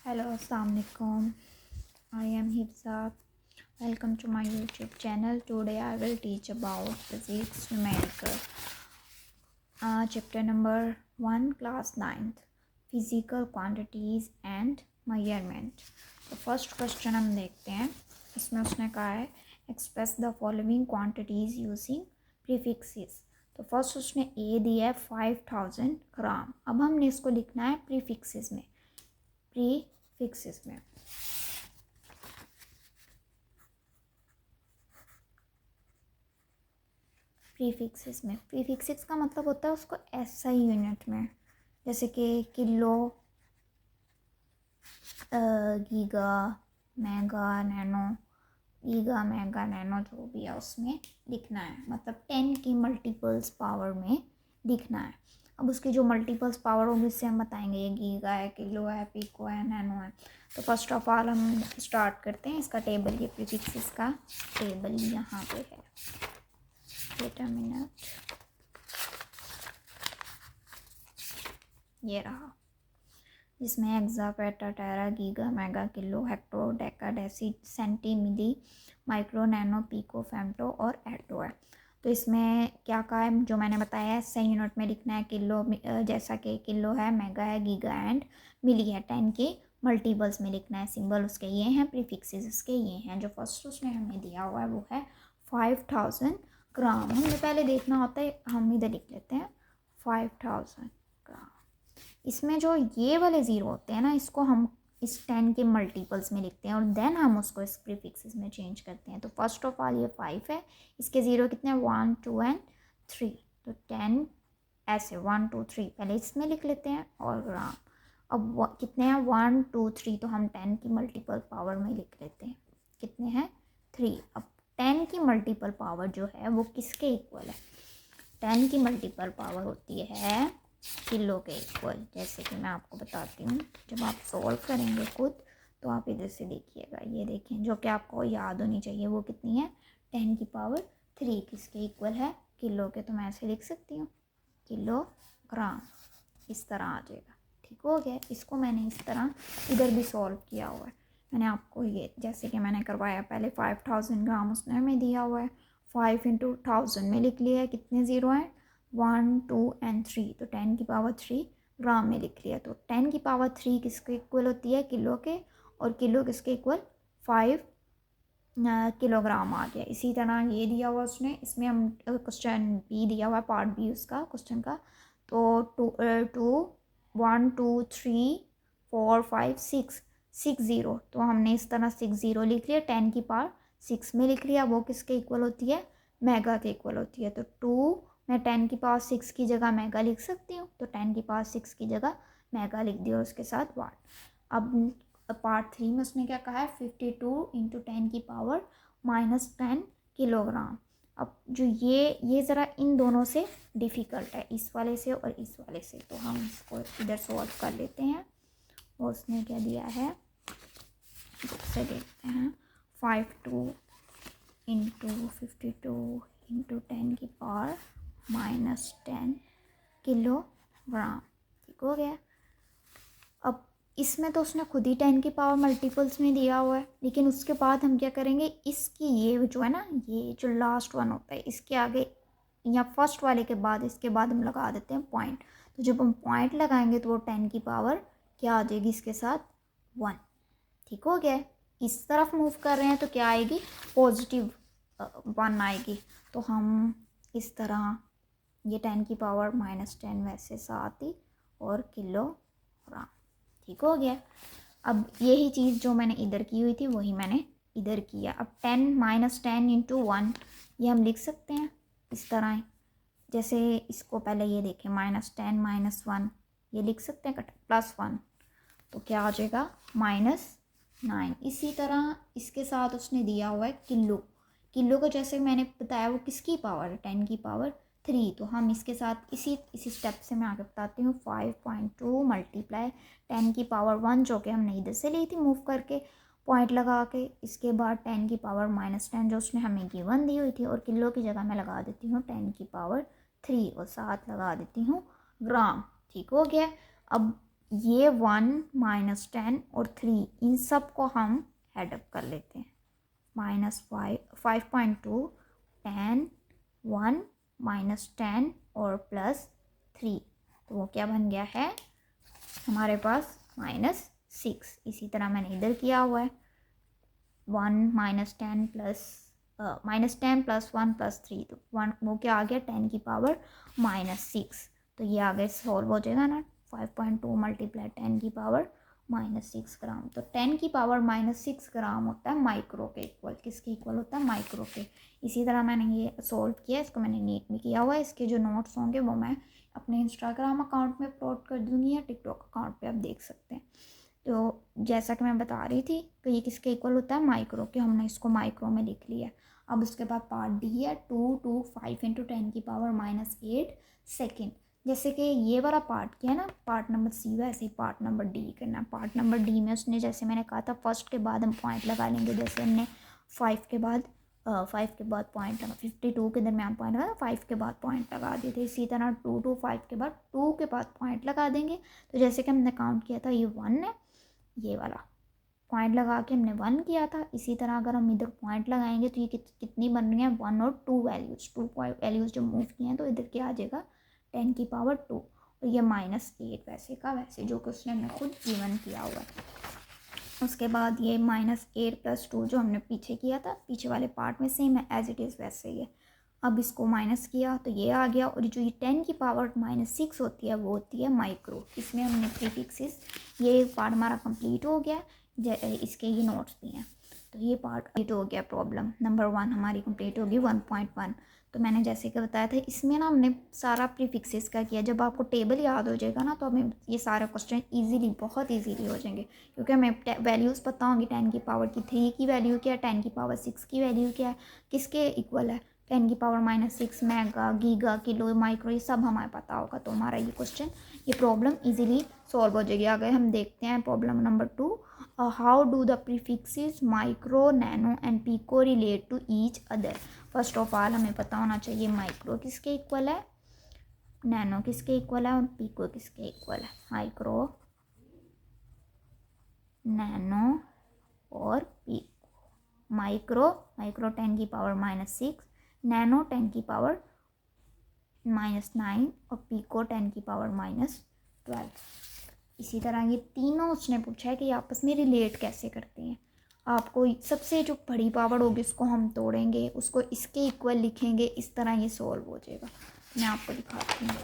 Hello, Assalamu alaikum. I am Hifza. Welcome to my YouTube channel. Today I will teach about physics numerical. Chapter number 1, class 9th. Physical quantities and measurement. तो first question हम देखते हैं. इसमें उसने कहा है express the following quantities using prefixes. तो first उसने ए दिया है 5000 ग्राम. अब हमने इसको लिखना है प्रीफिक्सेस में. प्रीफिक्सेस में प्रीफिक्सेस का मतलब होता है उसको ऐसा ही यूनिट में, जैसे कि kilo, giga, mega, nano. Giga, mega, nano जो भी है उसमें लिखना है, मतलब 10 की मल्टीपल्स पावर में लिखना है. अब उसकी जो मल्टीपल्स पावर होगी उससे हम बताएंगे ये गीगा है, किलो है, पिको है, नैनो है. तो फर्स्ट ऑफ ऑल हम स्टार्ट करते हैं इसका टेबल. ये प्रीफिक्सेस का टेबल यहाँ पे है. वेट अ मिनट, ये रहा, जिसमें hexa, peta, tera, giga, mega, kilo, hecto, deka, deci, centi, milli, micro, nano, pico, femto और एटो है. तो इसमें क्या कहा है, जो मैंने बताया है सही यूनिट में लिखना है. किलो जैसा कि किलो है, मेगा है, गीगा एंड मिली है, 10 के मल्टीपल्स में लिखना है. सिंबल उसके ये हैं, प्रीफिक्सेस उसके ये हैं. जो फर्स्ट उसने हमें दिया हुआ है वो है 5000 ग्राम. हमें पहले देखना होता है, हम इधर लिख लेते हैं 5000 ग्राम. इसमें जो ये वाले ज़ीरो होते हैं ना, इसको हम इस 10 के मल्टीपल्स में लिखते हैं और देन हम उसको इस प्रीफिक्सेस में चेंज करते हैं. तो फर्स्ट ऑफ ऑल ये 5 है, इसके ज़ीरो कितने हैं 1 2 एंड 3. तो 10 ऐसे 1 2 3 पहले इसमें लिख लेते हैं और ग्राम. अब कितने हैं 1 2 3, तो हम 10 की मल्टीपल पावर में लिख लेते हैं. कितने हैं 3. अब 10 की मल्टीपल पावर जो है वो किसके इक्वल है? 10 की मल्टीपल पावर होती है किलो के इक्वल. जैसे कि मैं आपको बताती हूँ, जब आप सॉल्व करेंगे खुद तो आप इधर से देखिएगा. ये देखें, जो कि आपको याद होनी चाहिए वो कितनी है 10 की पावर 3 किसके इक्वल है? किलो के. तो मैं ऐसे लिख सकती हूँ किलोग्राम. इस तरह आ जाएगा. ठीक हो गया. इसको मैंने इस तरह इधर भी सॉल्व किया हुआ है. मैंने आपको ये जैसे कि मैंने करवाया, पहले 5000 ग्राम उसने हमें दिया हुआ है, 5 इंटू 1000 में लिख लिया है. कितने ज़ीरो हैं 1 2 एंड 3. तो 10 की पावर 3 ग्राम में लिख लिया. तो 10 की पावर 3 किसके इक्वल होती है? किलो के. और किलो किसके इक्वल? 5 किलोग्राम आ गया. इसी तरह ये दिया हुआ उसने. इसमें हम क्वेश्चन बी दिया हुआ है, पार्ट बी उसका क्वेश्चन का. तो 1 2 3 4 5 6 ज़ीरो. तो हमने इस तरह 6 ज़ीरो लिख लिया, 10 की पावर 6 में लिख लिया. वो किसके इक्वल होती है? मेगा के इक्वल होती है. तो 2 मैं 10 की पावर 6 की जगह मेगा लिख सकती हूँ. तो 10 की पावर 6 की जगह मेगा लिख दिया और उसके साथ 1. अब पार्ट 3 में उसने क्या कहा है 52 इंटू 10 की पावर -10 किलोग्राम. अब जो ये ज़रा इन दोनों से डिफ़िकल्ट है, इस वाले से और इस वाले से. तो हम इसको इधर सॉल्व कर लेते हैं. और उसने क्या दिया है, से देखते हैं. 52 इंटू 52 इंटू 10 की पावर -10 किलोग्राम. ठीक हो गया. अब इसमें तो उसने खुद ही 10 की पावर मल्टीपल्स में दिया हुआ है, लेकिन उसके बाद हम क्या करेंगे, इसकी ये जो है ना, ये जो लास्ट वन होता है इसके आगे या फर्स्ट वाले के बाद इसके बाद हम लगा देते हैं पॉइंट. तो जब हम पॉइंट लगाएंगे तो वो 10 की पावर क्या आ जाएगी इसके साथ 1. ठीक हो गया. इस तरफ मूव कर रहे हैं तो क्या आएगी? पॉजिटिव 1 आएगी. तो हम इस तरह ये 10 की पावर -10 वैसे 7 और किलोग्राम. ठीक हो गया. अब यही चीज़ जो मैंने इधर की हुई थी वही मैंने इधर किया. अब 10 -10 इंटू 1 ये हम लिख सकते हैं इस तरह. जैसे इसको पहले ये देखें, -10 -1 ये लिख सकते हैं, +1. तो क्या आ जाएगा -9. इसी तरह इसके साथ उसने दिया हुआ है किलो. किलो को जैसे मैंने बताया वो किसकी पावर है? 10 की पावर 3. तो हम इसके साथ इसी स्टेप से मैं आगे बताती हूँ. 5.2 मल्टीप्लाई 10 की पावर 1 जो कि हमने इधर से ली थी मूव करके पॉइंट लगा के. इसके बाद 10 की पावर -10 जो उसने हमें गिवन दी हुई थी, और किलो की जगह मैं लगा देती हूँ 10 की पावर 3 और साथ लगा देती हूँ ग्राम. ठीक हो गया. अब ये 1 माइनस 10 और 3 इन सब को हम एडअप कर लेते हैं। -5.2 10 1 माइनस 10 और +3, तो वो क्या बन गया है हमारे पास -6। इसी तरह मैंने इधर किया हुआ है 1 माइनस 10 प्लस -10 + 1 + 3, तो 1 वो क्या आ गया 10 की पावर -6। तो ये आगे सॉल्व हो जाएगा ना, 5.2 मल्टीप्लाई 10 की पावर -6 ग्राम। तो 10 की पावर -6 ग्राम होता है माइक्रो के इक्वल। किसके इक्वल होता है? माइक्रो के। इसी तरह मैंने ये सॉल्व किया, इसको मैंने नीट में किया हुआ है। इसके जो नोट्स होंगे वो मैं अपने इंस्टाग्राम अकाउंट में अपलोड कर दूँगी या टिकटॉक अकाउंट पे आप देख सकते हैं। तो जैसा कि मैं बता रही थी कि ये किसके इक्वल होता है? माइक्रो के। हमने इसको माइक्रो में लिख लिया। अब उसके बाद पार्ट डी है 2 5 × 10 की पावर -8 सेकेंड। जैसे कि ये वाला पार्ट किया ना पार्ट नंबर सी, वैसे ही पार्ट नंबर डी करना। पार्ट नंबर डी में उसने जैसे मैंने कहा था फर्स्ट के बाद हम पॉइंट लगा लेंगे। जैसे हमने 5 के बाद पॉइंट लगा, 52 के दरमियान पॉइंट लगा, 5 के बाद पॉइंट लगा दिए थे। इसी तरह 2 to 5 के बाद 2 के बाद पॉइंट लगा देंगे। तो जैसे कि हमने काउंट किया था ये 1 है, ये वाला पॉइंट लगा के हमने 1 किया था। इसी तरह अगर हम इधर पॉइंट लगाएंगे तो ये कितनी बन रही है? 1 और 2 वैल्यूज़, 2 वैल्यूज़ जो मूव किए हैं, तो इधर क्या आ जाएगा 10 की पावर 2। और ये -8 वैसे का वैसे, जो कि उसने हमने खुद गिवन किया हुआ है। उसके बाद ये -8 + 2 जो हमने पीछे किया था, पीछे वाले पार्ट में सेम है, एज इट इज़ वैसे ही है। अब इसको माइनस किया तो ये आ गया। और जो ये 10 की पावर -6 होती है वो होती है माइक्रो। इसमें हमने प्रीफिक्सेस, ये पार्ट हमारा कंप्लीट हो गया। इसके ये नोट्स भी हैं। तो ये पार्ट कंप्लीट हो गया। प्रॉब्लम नंबर 1 हमारी कंप्लीट होगी 1.1। तो मैंने जैसे कि बताया था इसमें ना हमने सारा प्रीफिक्सेस का किया। जब आपको टेबल याद हो जाएगा ना तो हमें ये सारे क्वेश्चन इजीली, बहुत इजीली हो जाएंगे, क्योंकि हमें वैल्यूज़ पता होंगी। 10 की पावर की 3 की वैल्यू क्या है, 10 की पावर 6 की वैल्यू क्या है, किसके इक्वल है। 10 की power -6 mega, giga, kilo, micro, ये सब हमें पता होगा। तो हमारा ये क्वेश्चन, ये प्रॉब्लम इजीली सॉल्व हो जाएगी। आगे हम देखते हैं problem number 2। How do the prefixes micro, nano and pico relate to each other. First of all हमें पता होना चाहिए माइक्रो किसके इक्वल है, नैनो किसके इक्वल है और पीको किसके इक्वल है। माइक्रो, नैनो और पीको। माइक्रो 10 की पावर -6, नैनो 10 की पावर -9 और पीको 10 की पावर -12। इसी तरह ये तीनों उसने पूछा है कि आपस में रिलेट कैसे करते हैं। आपको सबसे जो बड़ी पावर होगी उसको हम तोड़ेंगे, उसको इसके इक्वल लिखेंगे, इस तरह ये सॉल्व हो जाएगा। मैं आपको दिखाती हूँ।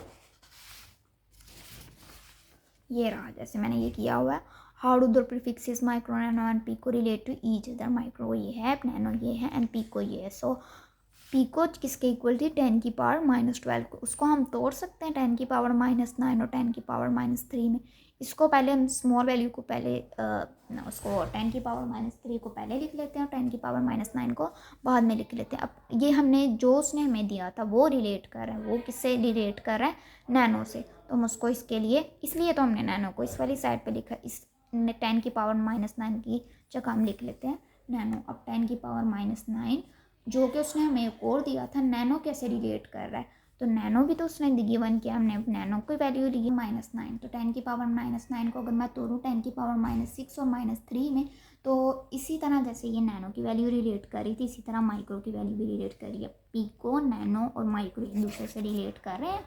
ये रहा, जैसे मैंने ये किया हुआ है। How do the prefixes micro, nano and pico relate to each other. Micro ये है, नैनो ये है एंड पीको ये है। सो पीको किसके इक्वल थी? 10 की पावर -12 को। उसको हम तोड़ सकते हैं 10 की पावर -9 और 10 की पावर -3 में। इसको पहले हम स्मॉल वैल्यू को पहले उसको 10 की पावर -3 को पहले लिख लेते हैं और 10 की पावर -9 को बाद में लिख लेते हैं। अब ये हमने जो उसने हमें दिया था वो रिलेट कर रहा है, वो किससे रिलेट कर रहा है? नैनो से। तो हम उसको इसके लिए, इसलिए तो हमने नैनो को इस वाली साइड पे लिखा। इस 10 की पावर -9 की जगह हम लिख लेते हैं नैनो। अब 10 की पावर -9 जो कि उसने हमें एक और दिया था, नैनो कैसे रिलेट कर रहा है? तो नैनो भी तो उसने गिवन किया, हमने नैनो की वैल्यू ली -9। तो 10 की पावर -9 को अगर मैं तोड़ूँ 10 की पावर -6 और -3 में, तो इसी तरह जैसे ये नैनो की वैल्यू रिलेट कर रही थी, इसी तरह माइक्रो की वैल्यू भी रिलेट कर रही है। पीको, नैनो और माइक्रो एक दूसरे से रिलेट कर रहे हैं।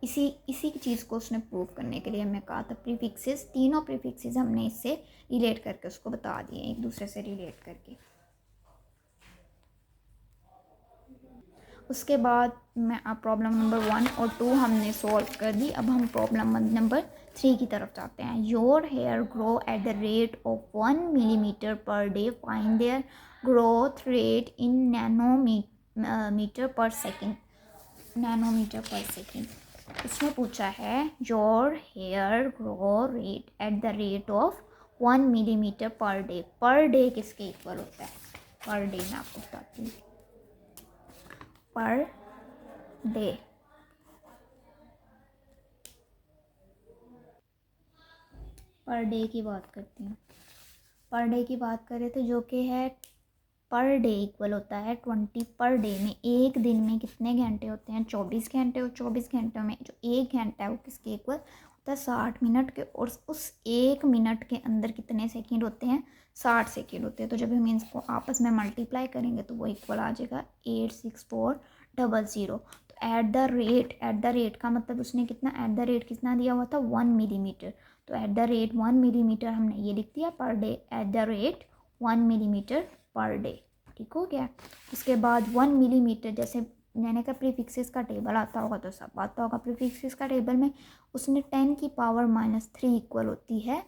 इसी चीज़ को उसने प्रूव करने के लिए हमें कहा था प्रीफिक्सेस, तीनों प्रीफिक्सेस हमने इससे रिलेट करके उसको बता दिए, एक दूसरे से रिलेट करके। उसके बाद मैं अब प्रॉब्लम नंबर 1 और 2 हमने सॉल्व कर दी। अब हम प्रॉब्लम नंबर 3 की तरफ जाते हैं। Your hair grow at the rate of 1 millimetre per day, find their growth rate in nanometre per second. Nanometre per second इसमें पूछा है your hair grow rate at the rate of 1 millimetre per day. Per day किसके equal होता है? Per day मैं आपको बताती हूँ। पर डे, पर डे की बात करती हूँ। पर डे की बात करें तो जो कि है पर डे इक्वल होता है 20 पर डे में। एक दिन में कितने घंटे होते हैं? 24 घंटे। और 24 घंटों में जो एक घंटा है वो किसके इक्वल होता है? 60 मिनट के। और उस एक मिनट के अंदर कितने सेकंड होते हैं? 60 सेकंड होते हैं। तो जब हम इसको आपस में मल्टीप्लाई करेंगे तो वो इक्वल आ जाएगा 86400। तो एट द रेट का मतलब उसने कितना, एट द रेट कितना दिया हुआ था? 1 मिलीमीटर। तो एट द रेट 1 मिलीमीटर हमने ये लिख दिया per day, eight the rate 1 millimetre per day. ठीक हो गया। उसके बाद 1 मिलीमीटर, जैसे मैंने कहा प्रीफिक्सेस का टेबल आता होगा तो सब आता होगा। प्रीफिक्सेस का टेबल में उसने 10⁻³ इक्वल होती है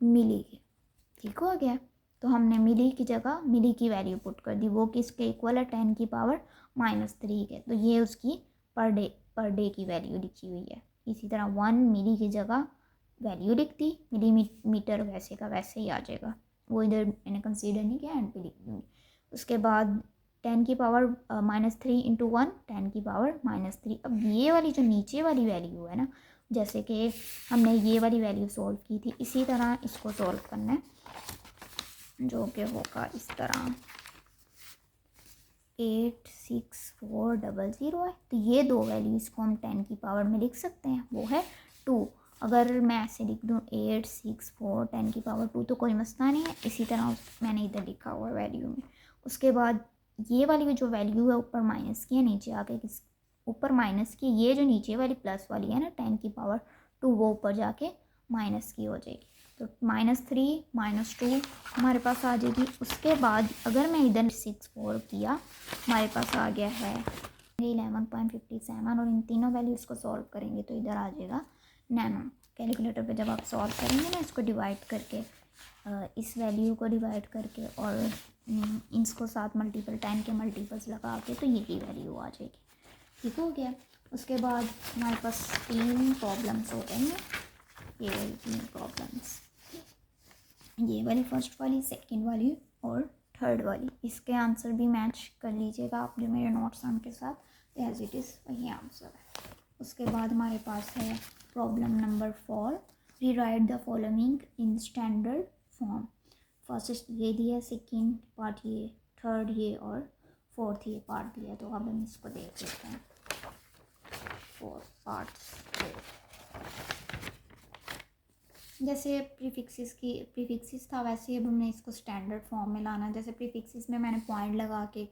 मिली की। ठीक हो गया। तो हमने मिली की जगह मिली की वैल्यू पुट कर दी, वो किसके इक्वल है? 10⁻³ के। तो ये उसकी पर डे की वैल्यू लिखी हुई है। इसी तरह 1 मिली की जगह वैल्यू लिख दी, मिलीमीटर वैसे का वैसे ही आ जाएगा, वो इधर मैंने कंसीडर नहीं किया, एंड पे लिख दूँगी। उसके बाद 10⁻³ इंटू 1 10⁻³ अब ये वाली जो नीचे वाली वैल्यू है ना, जैसे कि हमने ये वाली वैल्यू सॉल्व की थी, इसी तरह इसको सॉल्व करना है, जो कि होगा इस तरह 86400 है। तो ये दो वैल्यू इसको हम 10 की पावर में लिख सकते हैं, वो है 2। अगर मैं ऐसे लिख दूँ 864 10⁻², तो कोई मसला नहीं है। इसी तरह मैंने इधर लिखा हुआ है वैल्यू में। उसके बाद ये वाली जो वैल्यू है ऊपर माइनस की है, नीचे आके किस ऊपर माइनस की, ये जो नीचे वाली प्लस वाली है ना 10⁻², वो ऊपर जाके माइनस की हो जाएगी। तो -3 -2 हमारे पास आ जाएगी। उसके बाद अगर मैं इधर 64 किया, हमारे पास आ गया है 11.57, और इन तीनों वैल्यूज़ को सॉल्व करेंगे तो इधर आ जाएगा नैनो। कैलकुलेटर पे जब आप सॉल्व करेंगे ना, इसको डिवाइड करके, इस वैल्यू को डिवाइड करके और इसको साथ मल्टीपल 10 के मल्टीपल्स लगा के, तो यही वैल्यू आ जाएगी। ठीक हो गया। उसके बाद हमारे पास 3 प्रॉब्लम्स हो गई हैं, ये वाली 3 प्रॉब्लम्स, ये वाली फर्स्ट वाली, सेकंड वाली और थर्ड वाली। इसके आंसर भी मैच कर लीजिएगा आप जो मेरे नोट्स हैं उनके साथ, एज इट इज़ वही आंसर है। उसके बाद हमारे पास है problem number 4, rewrite the following in standard form. First ये दिया, सेकंड पार्ट ये, थर्ड ये और फोर्थ ये पार्ट दिया। तो अब हम इसको देख लेते हैं 4 पार्ट्स। जैसे प्रीफिक्सेस था, वैसे अब हमने इसको स्टैंडर्ड फॉर्म में लाना। जैसे प्रीफिक्सेस में मैंने पॉइंट लगा के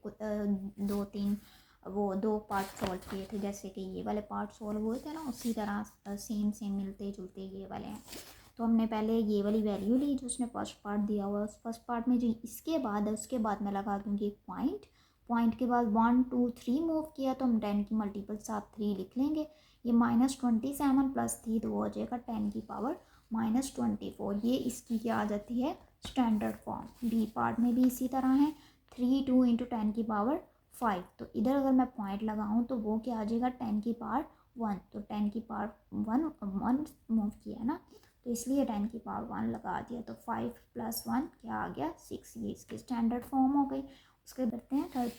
2 पार्ट सॉल्व किए थे, जैसे कि ये वाले पार्ट सॉल्व हुए थे ना, उसी तरह सेम मिलते जुलते ये वाले हैं। तो हमने पहले ये वाली वैल्यू ली जो उसने फर्स्ट पार्ट दिया हुआ है, उस फर्स्ट पार्ट में जो इसके बाद है उसके बाद मैं लगा दूँगी एक पॉइंट के बाद 1 2 3 मूव किया, तो हम 10 की मल्टीपल साथ 3 लिख लेंगे। ये -27 + 3, तो वो हो जाएगा 10⁻24। ये इसकी क्या आ जाती है? Standard form. बी पार्ट में भी इसी तरह है, 3 2 × 10⁵। तो इधर अगर मैं पॉइंट लगाऊं तो वो क्या आ जाएगा? 10⁻1। तो 10⁻1 मूव किया ना, तो इसलिए 10⁻1 लगा दिया। तो 5 + 1 क्या आ गया? 6। ये इसकी स्टैंडर्ड फॉर्म हो गई। उसके बढ़ते हैं थर्ड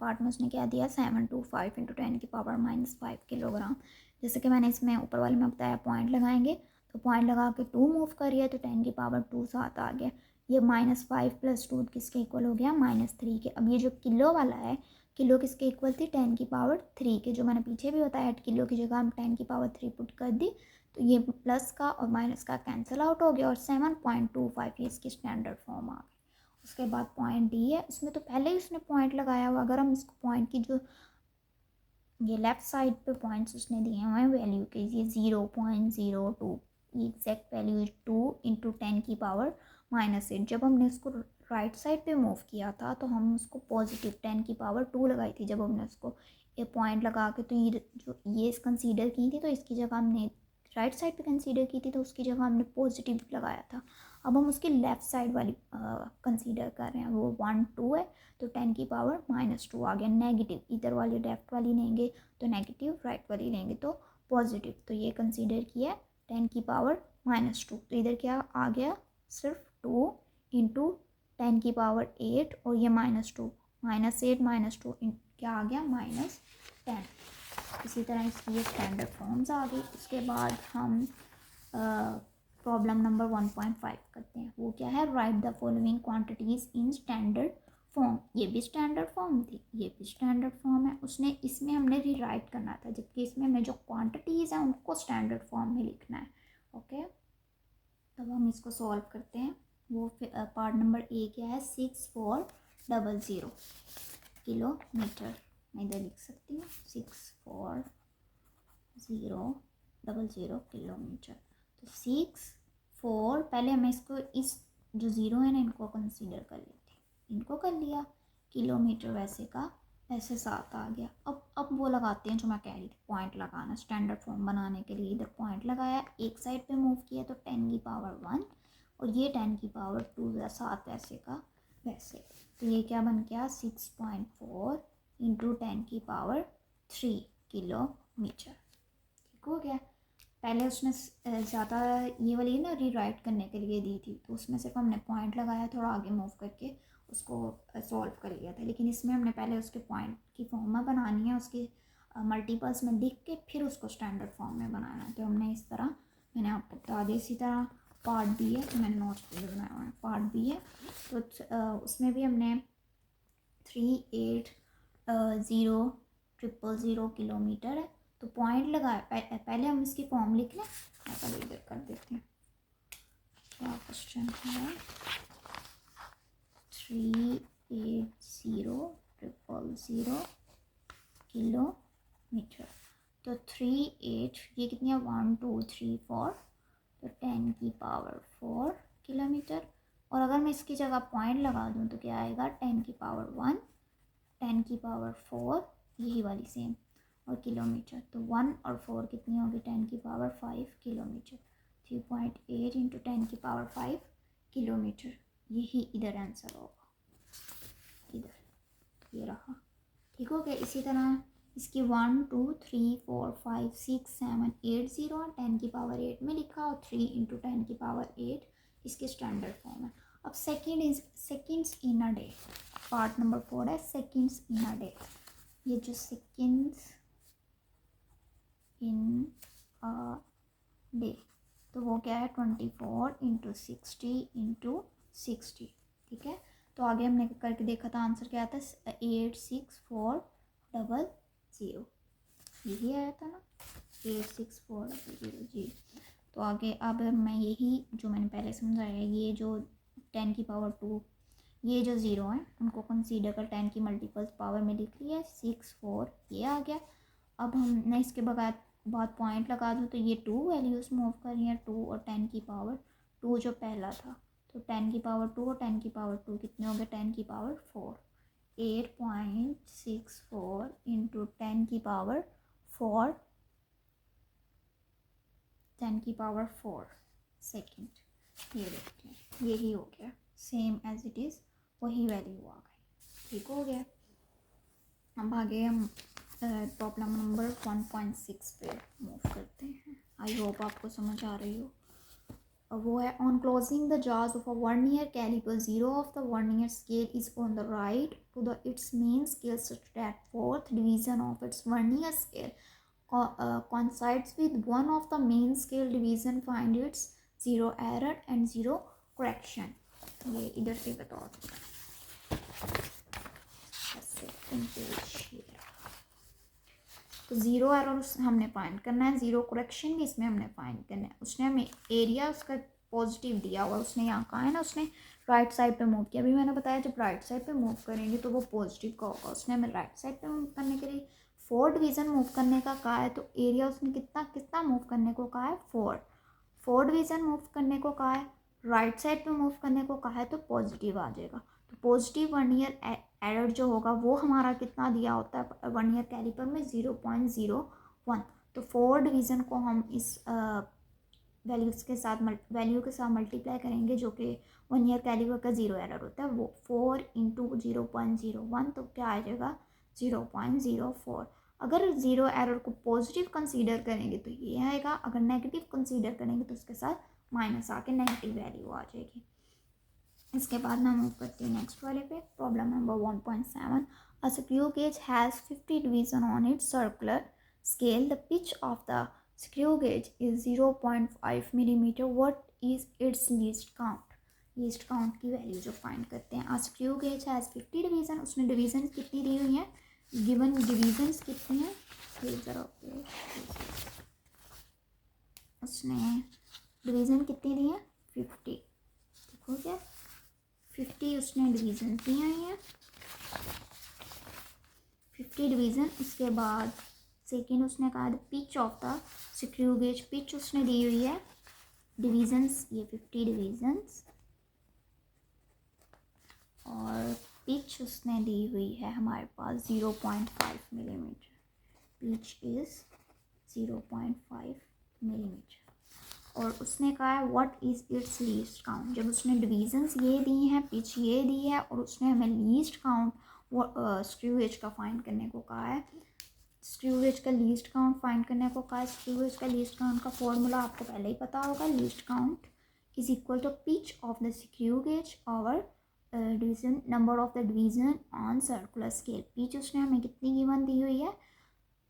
पार्ट में उसने क्या दिया? 725 × 10⁻⁻5 किलोग्राम। जैसे कि मैंने इसमें ऊपर वाले में बताया, पॉइंट लगाएंगे तो पॉइंट लगा के 2 मूव करिए तो 10⁻2 साथ आ गया। ये -5 + 2 किसके इक्वल हो गया? -3 के। अब ये जो किलो वाला है, किलो किसके इक्वल थी? 10⁻3 के, जो मैंने पीछे भी बताया, किलो की जगह हम 10⁻3 पुट कर दी, तो ये प्लस का और माइनस का कैंसिल आउट हो गया, और 7.25 ये इसकी स्टैंडर्ड फॉर्म आ गई। उसके बाद पॉइंट डी है, इसमें तो पहले ही उसने पॉइंट लगाया हुआ। अगर हम इसको पॉइंट की जो ये लेफ़्ट साइड पे पॉइंट्स उसने दिए हुए हैं वैल्यू के, ये 0.02, ये एग्जैक्ट वैल्यू है 2 × 10⁻8। जब हमने इसको राइट साइड पे मूव किया था तो हम उसको पॉजिटिव 10⁻2 लगाई थी। जब हमने उसको ये पॉइंट लगा के, तो ये जो ये कंसीडर की थी, तो इसकी जगह हमने राइट साइड पे कंसीडर की थी, तो उसकी जगह हमने पॉजिटिव लगाया था। अब हम उसकी लेफ़्ट साइड वाली कंसीडर कर रहे हैं, वो 1 2 है, तो 10⁻2 आ गया। नेगेटिव इधर वाली लेफ्ट वाली लेंगे तो नेगेटिव, राइट वाली लेंगे तो पॉजिटिव। तो ये कंसीडर किया 10⁻2। तो इधर क्या आ गया? सिर्फ 2 × 10⁸, और ये -2, -8 -2 क्या आ गया? -10। इसी तरह इसकी ये स्टैंडर्ड फॉर्म्स आ गई। उसके बाद हम प्रॉब्लम नंबर 1.5 करते हैं। वो क्या है? Right the following quantities in standard form, ये भी स्टैंडर्ड फॉर्म थी, ये भी स्टैंडर्ड फॉर्म है, उसने इसमें हमने रीराइट करना था, जबकि इसमें हमें जो क्वांटिटीज़ हैं उनको स्टैंडर्ड फॉर्म में लिखना है। ओके, तब हम इसको सॉल्व करते हैं। वो पार्ट नंबर ए क्या है, 6400 किलोमीटर, मैं इधर लिख सकती हूँ 6400 किलोमीटर। तो 64, पहले हमें इसको, इस जो ज़ीरो है ना इनको कंसीडर कर लेते हैं, इनको कर लिया, किलोमीटर वैसे का ऐसे 7 आ गया। अब वो लगाते हैं जो मैं कह रही थी, पॉइंट लगाना स्टैंडर्ड फॉर्म बनाने के लिए। इधर पॉइंट लगाया, एक साइड पे मूव किया तो 10 की पावर 1 और ये 10 की पावर 2, 7 वैसे का वैसे। तो ये क्या बन गया, 6.4 इंटू 10 की पावर 3 किलोमीटर। ठीक हो गया। पहले उसने ज़्यादा ये वाली ना रीराइट करने के लिए दी थी, तो उसमें सिर्फ हमने पॉइंट लगाया, थोड़ा आगे मूव करके उसको सॉल्व कर लिया था। लेकिन इसमें हमने पहले उसके पॉइंट की फॉर्म में बनानी है, उसके मल्टीपल्स में लिख के फिर उसको स्टैंडर्ड फॉर्म में बनाना है। तो हमने इस तरह, मैंने आपको बता दिया। इसी तरह पार्ट बी है, तो मैंने नोट्स पे बनाया हुआ है, पार्ट बी है तो उसमें भी हमने 38000 किलोमीटर है, तो पॉइंट लगाया। पहले हम इसकी फॉर्म लिख लें, मैं पहले इधर कर देती हूँ। क्या क्वेश्चन है, 38000 किलोमीटर। तो 38, ये कितनी है, 1 2 3 4, तो 10 की पावर 4 किलोमीटर। और अगर मैं इसकी जगह पॉइंट लगा दूँ तो क्या आएगा, 10 की पावर 1, 10 की पावर 4, यही वाली सेम, और किलोमीटर। तो 1 और 4 कितनी होगी, 10 की पावर 5 किलोमीटर। 3.8 इंटू 10 की पावर 5 किलोमीटर, यही इधर आंसर होगा, इधर ये रहा। ठीक हो गया। इसी तरह इसकी 1 2 3 4 5 6 7 8 0 10 की पावर 8 में लिखा, और 3 इंटू 10 की पावर 8 इसके स्टैंडर्ड फॉर्म है। अब seconds in a day, part number 4 है सेकेंड्स इन अ डे। ये जो सेकेंड्स इन अ डे, तो वो क्या है, 24 इंटू 60 इंटू 60। ठीक है, तो आगे हमने करके देखा था, आंसर क्या आता है, 86400, यही आया था ना, 86400 जी। तो आगे अब मैं यही जो मैंने पहले समझाया, ये जो 10 की पावर 2, ये जो ज़ीरो हैं उनको कंसीडर कर 10 की मल्टीपल्स पावर में लिख लिया, 6 4 ये आ गया। अब हमने इसके बाद पॉइंट लगा दूँ तो ये 2 वैल्यूज़ मूव कर रही हैं, 2 और 10 की पावर 2 जो पहला था, तो 10 की पावर 2 और 10 की पावर 2 कितने हो गए, 10 की पावर 4, 8.64 इंटू 10 की पावर 4, 10 की पावर 4 सेकेंड। ये देखते हैं, यही हो गया, सेम एज इट इज़ वही वैल्यू आ गई। ठीक हो गया। अब आगे हम प्रॉब्लम नंबर 1.6 पे मूव करते हैं। आई होप आपको समझ आ रही हो। वो है, ऑन क्लोजिंग द जार्स of a vernier calliper, zero of the vernier scale is on the right to the its main scale such that fourth division of its vernier scale coincides with one of the main scale division, find its zero error and zero correction। ये इधर से बताओ, तो zero error हमने find करना है, zero correction भी इसमें हमने फाइंड करना है। उसने हमें एरिया उसका पॉजिटिव दिया हुआ, उसने यहाँ कहा है ना, उसने राइट साइड पे मूव किया। अभी मैंने बताया जब राइट साइड पे मूव करेंगे तो वो पॉजिटिव का होगा। उसने हमें राइट साइड पे मूव करने के लिए 4 डिवीज़न मूव करने का कहा है, तो एरिया उसने कितना मूव करने को कहा है, 4 डिवीज़न मूव करने को कहा है, राइट साइड पे मूव करने को कहा है, तो पॉजिटिव आ जाएगा। तो पॉजिटिव वर्नियर एरर जो होगा वो हमारा कितना दिया होता है वर्नियर कैलिपर में, 0.01। तो 4 डिवीज़न को हम इस वैल्यू के साथ मल्टीप्लाई करेंगे, जो कि वर्नियर कैलिपर का ज़ीरो एरर होता है, वो 4 इंटू 0.01, तो क्या आ जाएगा, 0.04। अगर ज़ीरो एरर को पॉजिटिव कंसीडर करेंगे तो ये आएगा, अगर नेगेटिव कंसीडर करेंगे तो उसके साथ माइनस आके नेगेटिव वैल्यू आ जाएगी। इसके बाद मैं मूव करती हूँ नेक्स्ट वाले पे, problem number 1.7। A screw gauge has 50 division on it's circular scale, the pitch of the screw gauge is 0.5 millimetre, what is it's least count. Least count की वैल्यू जो फाइंड करते हैं। स्क्रू गेज हैज़ 50 डिवीज़न, उसने division कितनी दी हुई हैं, given divisions कितनी हैं, उसने डिवीज़न कितनी दी है 50, देखो क्या 50 उसने डिवीज़न दी हुई हैं 50 डिवीज़न। उसके बाद सेकेंड उसने कहा pitch of the screw gauge, pitch उसने दी हुई है डिवीज़न्स, ये 50 डिवीज़न्स, और पिच उसने दी हुई है हमारे पास 0.5 मिलीमीटर, पिच इज़ 0.5 मिलीमीटर। और उसने कहा है what is it's least count, जब उसने डिवीज़न्स ये दी हैं, पिच ये दी है, और उसने हमें लीस्ट काउंट स्क्रू गेज का फाइंड करने को कहा है, स्क्रू गेज का लीस्ट काउंट फाइंड करने को कहा है। स्क्रू गेज का लीस्ट काउंट का फॉर्मूला आपको पहले ही पता होगा, least count is equal to pitch of the screw gauge और division number of the division on circular scale. Pitch उसने हमें कितनी गिवन दी हुई है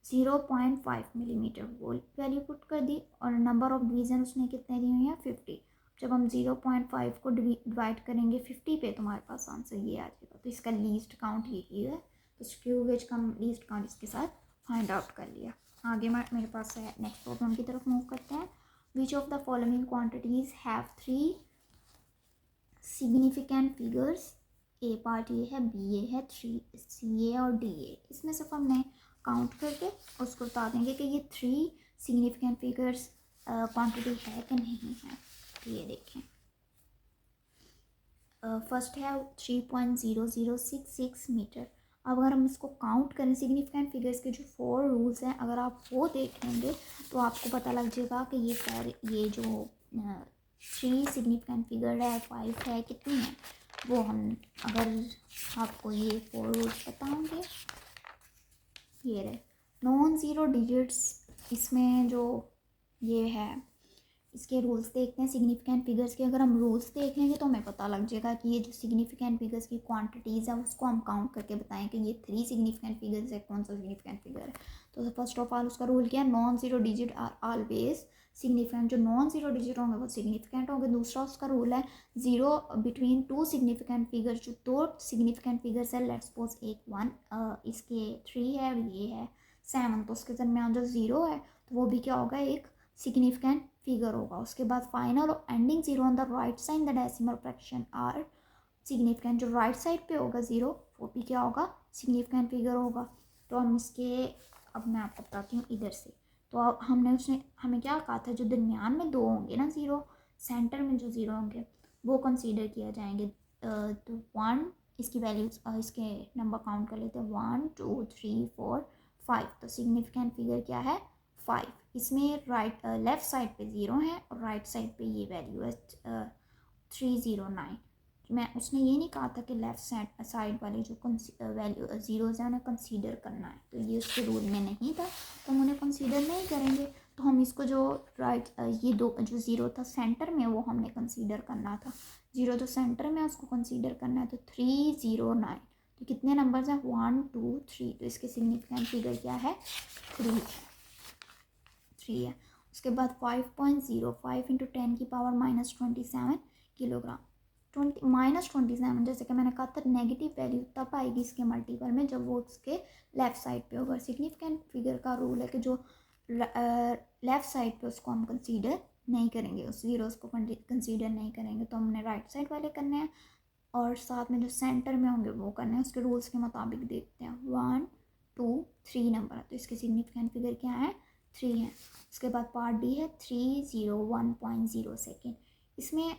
0.5 मिलीमीटर, वो वैल्यू पुट कर दी, और नंबर ऑफ डिवीज़न उसने कितने दी हुई है 50। जब हम 0.5 को डिवाइड करेंगे 50 पे तो हमारे पास आंसर ये आ जाएगा, तो इसका लीस्ट काउंट यही है। तो स्क्रू गेज का लीस्ट काउंट इसके साथ फाइंड आउट कर लिया। आगे मेरे पास है नेक्स्ट प्रॉब्लम की तरफ मूव करते हैं। Which of the following quantities have 3 significant figures, A part ये है, बी ए है, 3 सी ए और डी ए। इसमें सिर्फ हमने काउंट करके उसको बता देंगे कि ये 3 सिग्निफिकेंट फिगर्स क्वांटिटी है कि नहीं है। तो ये देखें, फर्स्ट है 3.0066 मीटर। अब अगर हम इसको काउंट करें, सिग्निफिकेंट फिगर्स के जो 4 रूल्स हैं अगर आप वो देखेंगे तो आपको पता लग जाएगा कि ये जो 3 सिग्निफिकेंट फिगर है, 5 है, कितनी है वो हम, अगर आपको ये 4 रूल्स पता होंगे, ये रहे नॉन ज़ीरो डिजिट्स, इसमें जो ये है इसके रूल्स देखते हैं सिग्निफिकेंट फिगर्स के। अगर हम रूल्स देख लेंगे तो हमें पता लग जाएगा कि ये जो सिग्निफिकेंट फिगर्स की क्वांटिटीज़ है उसको हम काउंट करके बताएं कि ये 3 सिग्निफिकेंट फिगर्स है, कौन सा सिग्निफिकेंट फिगर है। तो फर्स्ट ऑफ ऑल उसका रूल क्या है, non zero digit are always significant, जो नॉन ज़ीरो डिजिट होंगे वो सिग्निफिकेंट होंगे। दूसरा उसका रूल है ज़ीरो बिटवीन 2 सिग्निफिकेंट फिगर्स, जो 2 सिग्निफिकेंट फिगर्स है, लेट्स सपोज एक 1 इसके 3 है और ये है 7, तो उसके दरमियान जो ज़ीरो है तो वो भी क्या होगा, एक सिग्निफिकेंट फिगर होगा। उसके बाद फाइनल और ending zero on the right side the decimal fraction are significant, जो राइट साइड पे होगा ज़ीरो वो भी क्या होगा, सिग्निफिकेंट फिगर होगा। तो हम इसके, अब मैं आपको बताती हूँ इधर से। तो अब उसने हमें क्या कहा था, जो दरमियान में 2 होंगे ना ज़ीरो, सेंटर में जो ज़ीरो होंगे वो कंसीडर किया जाएंगे। तो 1, इसकी वैल्यूज इसके नंबर काउंट कर लेते हैं, 1 2 3 4 5। तो सिग्निफिकेंट फिगर क्या है 5। इसमें लेफ़्ट साइड पे 0 है और राइट साइड पे ये वैल्यू है 309। मैं उसने ये नहीं कहा था कि लेफ़्ट साइड वाले जो वैल्यू ज़ीरोज़ हैं उन्हें कंसीडर करना है, तो ये उसके रूल में नहीं था, तो हम उन्हें कंसीडर नहीं करेंगे। तो हम इसको जो ये दो जो ज़ीरो था सेंटर में वो हमने कंसीडर करना था, ज़ीरो जो सेंटर में उसको कंसीडर करना है। तो 309, तो कितने नंबर्स हैं 1 2 3, तो इसके सिग्निफिकेंट फिगर क्या है 3 है। उसके बाद 5.05 इंटू 10 की पावर -27 किलोग्राम, -27, जैसे कि मैंने कहा था नेगेटिव वैल्यू तब आएगी इसके मल्टीपल में जब वो उसके लेफ़्ट साइड पे होगा। सिग्निफिकेंट फिगर का रूल है कि जो लेफ़्ट साइड पे उसको हम कंसीडर नहीं करेंगे, उस ज़ीरोज़ को कंसीडर नहीं करेंगे, तो हमने राइट साइड वाले करने हैं और साथ में जो सेंटर में होंगे वो करने हैं। उसके रूल्स के मुताबिक देखते हैं, 1 2 3 नंबर है, तो इसके सिग्निफिकेंट फिगर क्या है 3 है। उसके बाद पार्ट डी है 301.0 सेकेंड, इसमें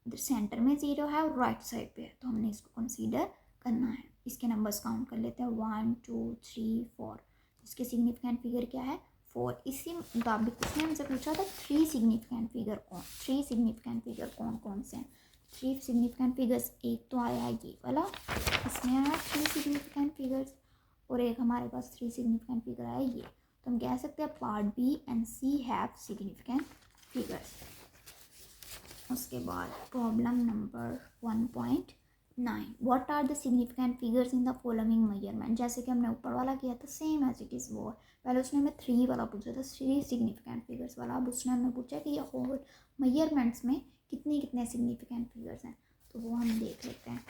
सेंटर में 0 है और राइट साइड पे है, तो हमने इसको कंसीडर करना है। इसके नंबर्स काउंट कर लेते हैं 1 2 3 4, इसके सिग्निफिकेंट फिगर क्या है 4। इसी मुताबिक उसने हमसे पूछा था 3 सिग्निफिकेंट फिगर कौन कौन से हैं। 3 सिग्निफिकेंट फिगर्स, एक तो आया ये वाला, इसमें आया 3 सिग्निफिकेंट फिगर्स, और एक हमारे पास 3 सिग्निफिकेंट फिगर आया ये। तो हम कह सकते हैं part B and C have significant figures. उसके बाद problem number 1.9, what are the significant figures in the following measurement. जैसे कि हमने ऊपर वाला किया था सेम एज इट इज़, वो पहले उसने हमें 3 वाला पूछा था, 3 सिग्निफिकेंट फिगर्स वाला। अब उसने हमें पूछा कि ये होल मेजरमेंट्स में कितने सिग्निफिकेंट फिगर्स हैं। तो वो हम देख लेते हैं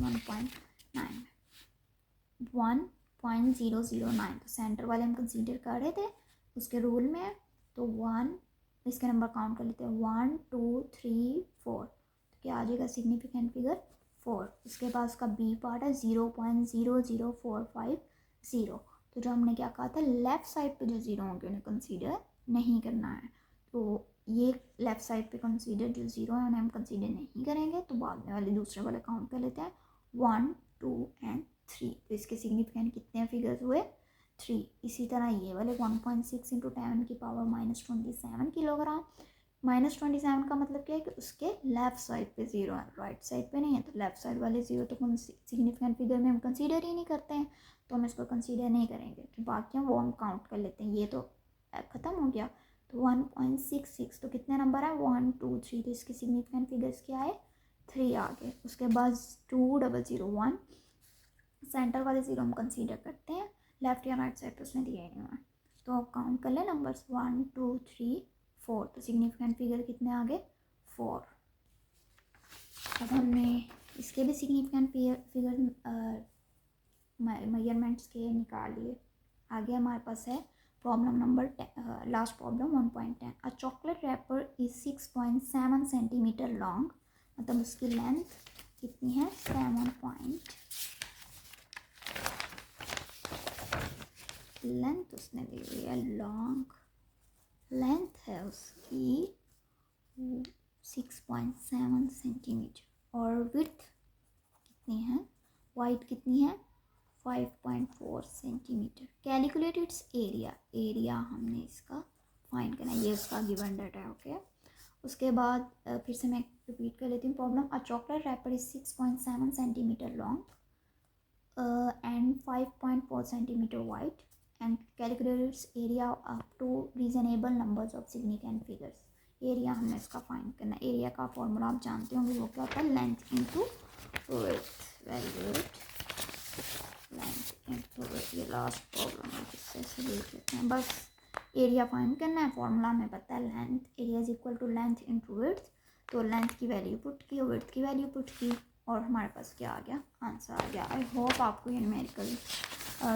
1.9 1.009 तो सेंटर वाले हम कंसीडर कर रहे थे उसके रूल में। तो 1 इसके नंबर काउंट कर लेते हैं 1 2 3 4 तो क्या आ जाएगा सिग्निफिकेंट फिगर 4। इसके बाद उसका बी पार्ट है 0.00450 तो जो हमने क्या कहा था लेफ़्ट साइड पे जो ज़ीरो होंगे उन्हें कंसीडर नहीं करना है। तो ये लेफ़्ट साइड पे कंसीडर जो ज़ीरो है उन्हें हम कंसीडर नहीं करेंगे। तो बाद में वाले दूसरे वाले काउंट कर लेते हैं 1 2 एंड 3 तो इसके सिग्निफिकेंट कितने फिगर्स हुए 3। इसी तरह ये वाले 1.6 इंटू 10 की पावर -27 किलोग्राम। -27 का मतलब क्या है कि उसके लेफ़्ट साइड पे ज़ीरो है, राइट साइड पे नहीं है। तो लेफ़्ट साइड वाले ज़ीरो तो सिग्निफिकेंट फिगर में हम कंसीडर ही नहीं करते हैं तो हम इसको कंसीडर नहीं करेंगे। तो बाकी हम वो हम काउंट कर लेते हैं। ये तो ख़त्म हो गया। तो 1.66 तो कितने नंबर है 1 2 3 तो इसके सिग्निफिकेंट फिगर्स क्या है 3 आ गए। उसके बाद 2001 सेंटर वाले ज़ीरो हम कंसीडर करते हैं, लेफ़्ट या राइट साइड पे उसने दिया ही नहीं हुआ। तो अब काउंट कर लें नंबर्स 1 2 3 4 तो सिग्निफिकेंट फिगर कितने आ गए 4। अब हमने इसके भी सिग्निफिकेंट फिगर मेजरमेंट्स के निकाल लिए। आगे हमारे पास है problem number 10 last problem 1.10 a chocolate wrapper is 6.7 centimetre long मतलब उसकी लेंथ कितनी है 7 लेंथ उसने दी हुई है लॉन्ग लेंथ है उसकी 6.7 सेंटीमीटर और विड्थ कितनी है वाइड कितनी है 5.4 centimetre. Calculate its area area हमने इसका फाइंड करना है, ये उसका गिवन डाटा है। ओके उसके बाद फिर से मैं रिपीट कर लेती हूँ problem. A chocolate wrapper is 6.7 centimetre long and 5.4 centimetre wide and calculate its area up to reasonable numbers of significant figures। Area हमने इसका फाइंड करना है। एरिया का फॉर्मूला आप जानते होंगे वो क्या होता है length into width. Very good length into width. ये लास्ट प्रॉब्लम है जिससे ऐसे देख लेते हैं। बस एरिया फाइंड करना है फॉर्मूला हमें पता है length area is equal to length into width. तो लेंथ की वैल्यू पुट की विड्थ की वैल्यू पुट की और हमारे पास क्या आ गया आंसर आ गया। आई होप आपको ये न्यूमेरिकल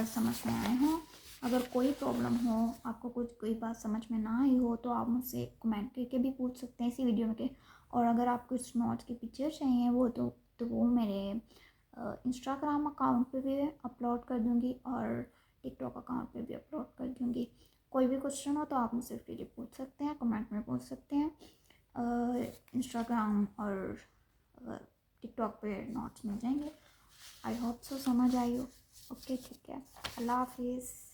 समझ में आए हों। अगर कोई प्रॉब्लम हो आपको कुछ कोई बात समझ में ना आई हो तो आप मुझसे कमेंट करके भी पूछ सकते हैं इसी वीडियो में के। और अगर आप कुछ नोट्स की पिक्चर चाहिए वो तो वो मेरे इंस्टाग्राम अकाउंट पे भी अपलोड कर दूँगी और टिकटॉक अकाउंट पे भी अपलोड कर दूँगी। कोई भी क्वेश्चन हो तो आप मुझसे फ्रीली पूछ सकते हैं, कमेंट में पूछ सकते हैं। इंस्टाग्राम और टिकटॉक पे नोट्स मिल जाएंगे। आई होप सो समझ आई हो। ओके ठीक है, अल्लाह हाफिज़।